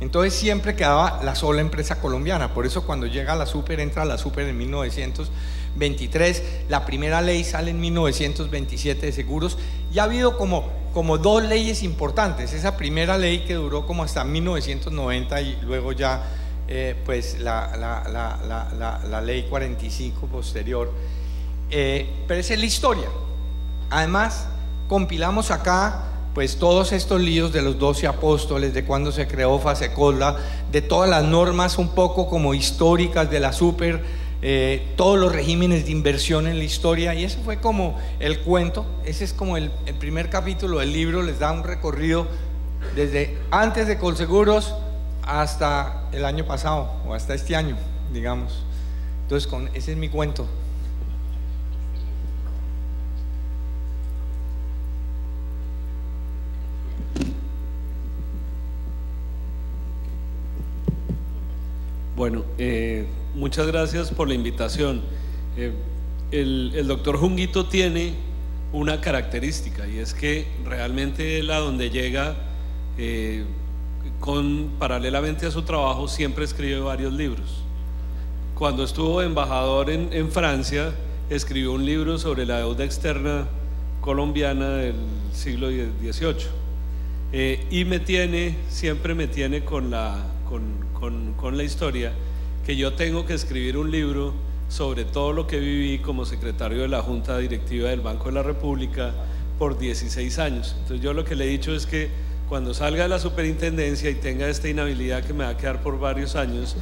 Entonces siempre quedaba la sola empresa colombiana. Por eso cuando llega la Super, entra la Super en 1923, la primera ley sale en 1927 de seguros, y ha habido como dos leyes importantes. Esa primera ley que duró como hasta 1990 y luego ya pues la ley 45 posterior, pero esa es la historia. Además compilamos acá pues todos estos líos de los 12 apóstoles, de cuando se creó Fasecolda, de todas las normas un poco como históricas de la Super, todos los regímenes de inversión en la historia, y ese fue como el cuento. Ese es como el primer capítulo del libro. Les da un recorrido desde antes de Colseguros hasta el año pasado o hasta este año, digamos. Entonces ese es mi cuento. Bueno, muchas gracias por la invitación. El doctor Junguito tiene una característica, y es que realmente él, a donde llega, paralelamente a su trabajo, siempre escribe varios libros. Cuando estuvo embajador en Francia, escribió un libro sobre la deuda externa colombiana del siglo XVIII, y siempre me tiene con la historia que yo tengo que escribir un libro sobre todo lo que viví como secretario de la Junta Directiva del Banco de la República por 16 años. Entonces yo lo que le he dicho es que cuando salga de la superintendencia y tenga esta inhabilidad que me va a quedar por varios años,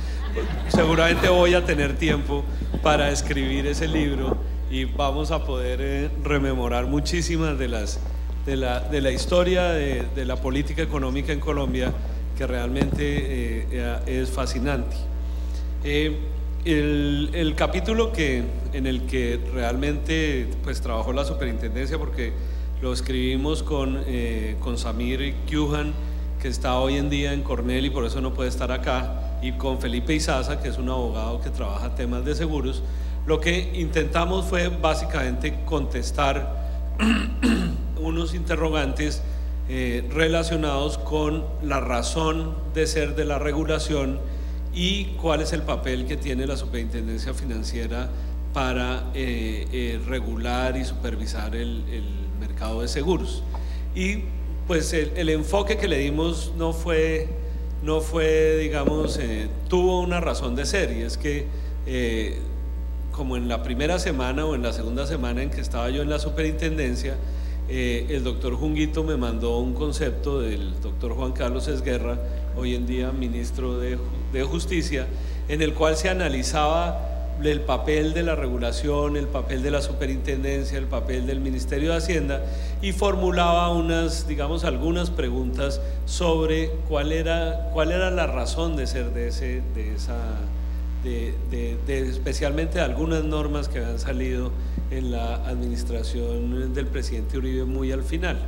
seguramente voy a tener tiempo para escribir ese libro, y vamos a poder rememorar muchísimas de la historia de la política económica en Colombia, que realmente es fascinante. El capítulo en el que realmente pues trabajó la superintendencia, porque lo escribimos con Samir Kyuhan, que está hoy en día en Cornell y por eso no puede estar acá, y con Felipe Izaza, que es un abogado que trabaja temas de seguros, lo que intentamos fue básicamente contestar unos interrogantes relacionados con la razón de ser de la regulación y cuál es el papel que tiene la superintendencia financiera para regular y supervisar el mercado de seguros. Y pues el enfoque que le dimos no fue digamos, tuvo una razón de ser, y es que como en la primera semana o en la segunda semana en que estaba yo en la superintendencia, el doctor Junguito me mandó un concepto del doctor Juan Carlos Esguerra, hoy en día ministro de Justicia, en el cual se analizaba el papel de la regulación, el papel de la superintendencia, el papel del Ministerio de Hacienda, y formulaba algunas preguntas sobre cuál era la razón de ser especialmente de algunas normas que habían salido en la administración del presidente Uribe muy al final.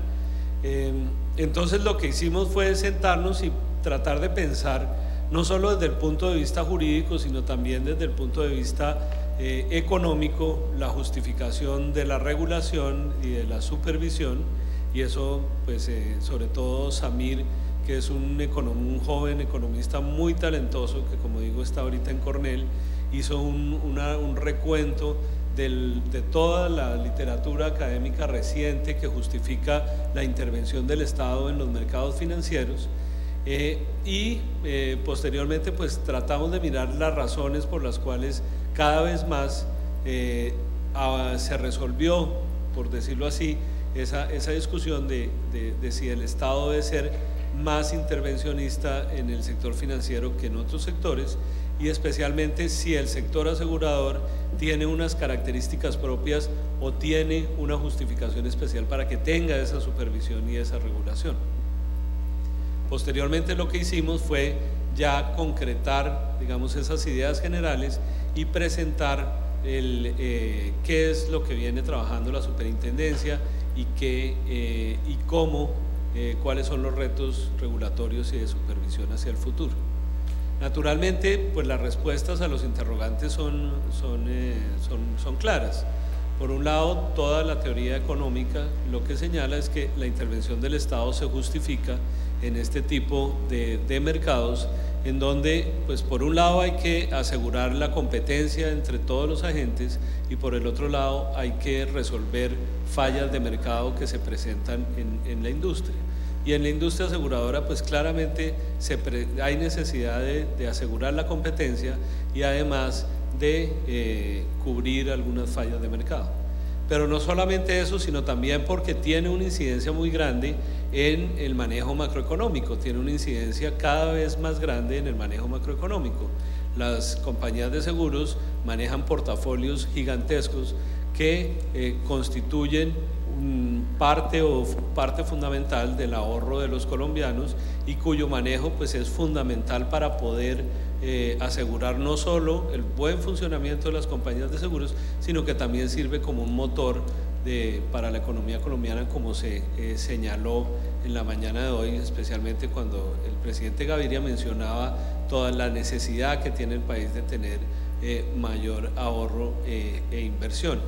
Entonces lo que hicimos fue sentarnos y tratar de pensar, no solo desde el punto de vista jurídico, sino también desde el punto de vista económico, la justificación de la regulación y de la supervisión. Y eso pues sobre todo Samir, que es un joven economista muy talentoso, que como digo está ahorita en Cornell, hizo un recuento de toda la literatura académica reciente que justifica la intervención del Estado en los mercados financieros, y posteriormente pues tratamos de mirar las razones por las cuales cada vez más se resolvió, por decirlo así, esa discusión de si el Estado debe ser más intervencionista en el sector financiero que en otros sectores, y especialmente si el sector asegurador tiene unas características propias o tiene una justificación especial para que tenga esa supervisión y esa regulación. Posteriormente lo que hicimos fue ya concretar, digamos, esas ideas generales y presentar qué es lo que viene trabajando la superintendencia y cómo, cuáles son los retos regulatorios y de supervisión hacia el futuro. Naturalmente, pues las respuestas a los interrogantes son claras. Por un lado, toda la teoría económica lo que señala es que la intervención del Estado se justifica en este tipo de mercados, en donde pues por un lado hay que asegurar la competencia entre todos los agentes y por el otro lado hay que resolver fallas de mercado que se presentan en la industria. Y en la industria aseguradora pues claramente hay necesidad de asegurar la competencia y además de cubrir algunas fallas de mercado. Pero no solamente eso, sino también porque tiene una incidencia muy grande en el manejo macroeconómico, tiene una incidencia cada vez más grande en el manejo macroeconómico. Las compañías de seguros manejan portafolios gigantescos que constituyen parte fundamental del ahorro de los colombianos y cuyo manejo pues es fundamental para poder asegurar no solo el buen funcionamiento de las compañías de seguros, sino que también sirve como un motor para la economía colombiana, como se señaló en la mañana de hoy, especialmente cuando el presidente Gaviria mencionaba toda la necesidad que tiene el país de tener mayor ahorro e inversión.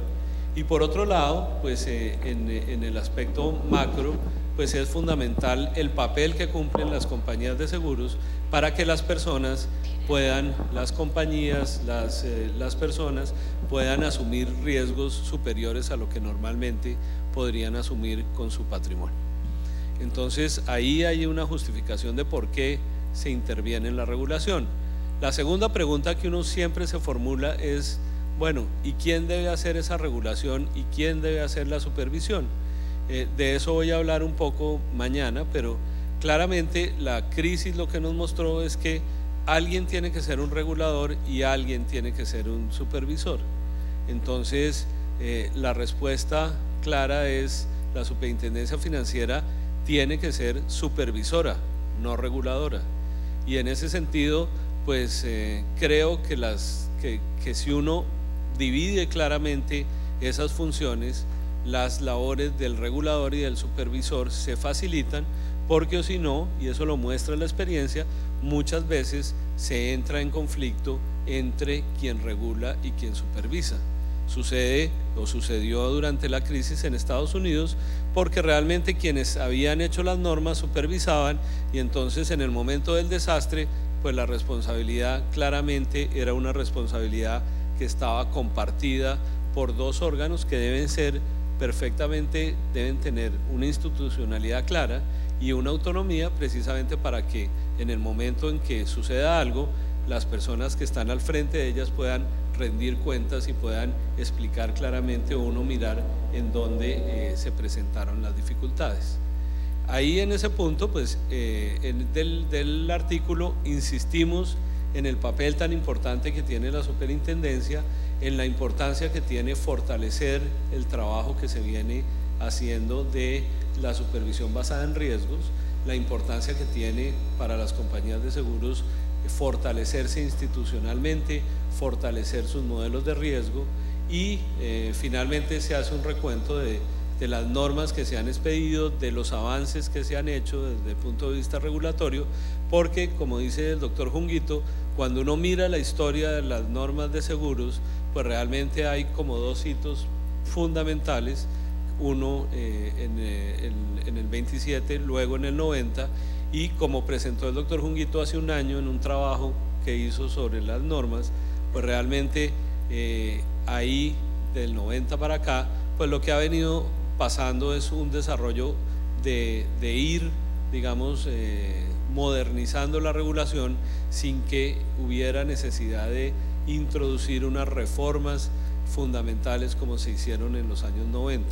Y por otro lado, pues en el aspecto macro, pues es fundamental el papel que cumplen las compañías de seguros para que las personas puedan, las compañías, las personas puedan asumir riesgos superiores a lo que normalmente podrían asumir con su patrimonio. Entonces ahí hay una justificación de por qué se interviene en la regulación. La segunda pregunta que uno siempre se formula es, bueno, ¿y quién debe hacer esa regulación y quién debe hacer la supervisión? De eso voy a hablar un poco mañana, pero claramente la crisis lo que nos mostró es que alguien tiene que ser un regulador y alguien tiene que ser un supervisor. Entonces, la respuesta clara es: la Superintendencia Financiera tiene que ser supervisora, no reguladora. Y en ese sentido, pues creo que si uno divide claramente esas funciones, las labores del regulador y del supervisor se facilitan, porque o si no, y eso lo muestra la experiencia, muchas veces se entra en conflicto entre quien regula y quien supervisa. Sucede o sucedió durante la crisis en Estados Unidos, porque realmente quienes habían hecho las normas supervisaban, y entonces en el momento del desastre pues la responsabilidad claramente era una responsabilidad que estaba compartida por dos órganos que deben tener una institucionalidad clara y una autonomía, precisamente para que en el momento en que suceda algo, las personas que están al frente de ellas puedan rendir cuentas y puedan explicar claramente, o uno mirar en dónde se presentaron las dificultades. Ahí en ese punto, pues del artículo insistimos en el papel tan importante que tiene la superintendencia, en la importancia que tiene fortalecer el trabajo que se viene haciendo de la supervisión basada en riesgos, la importancia que tiene para las compañías de seguros fortalecerse institucionalmente, fortalecer sus modelos de riesgo y finalmente se hace un recuento de las normas que se han expedido, de los avances que se han hecho desde el punto de vista regulatorio, porque como dice el doctor Junguito, cuando uno mira la historia de las normas de seguros, pues realmente hay como dos hitos fundamentales, uno en el 27, luego en el 90, y como presentó el doctor Junguito hace un año en un trabajo que hizo sobre las normas, pues realmente ahí del 90 para acá, pues lo que ha venido pasando es un desarrollo de ir, digamos, modernizando la regulación sin que hubiera necesidad de introducir unas reformas fundamentales como se hicieron en los años 90.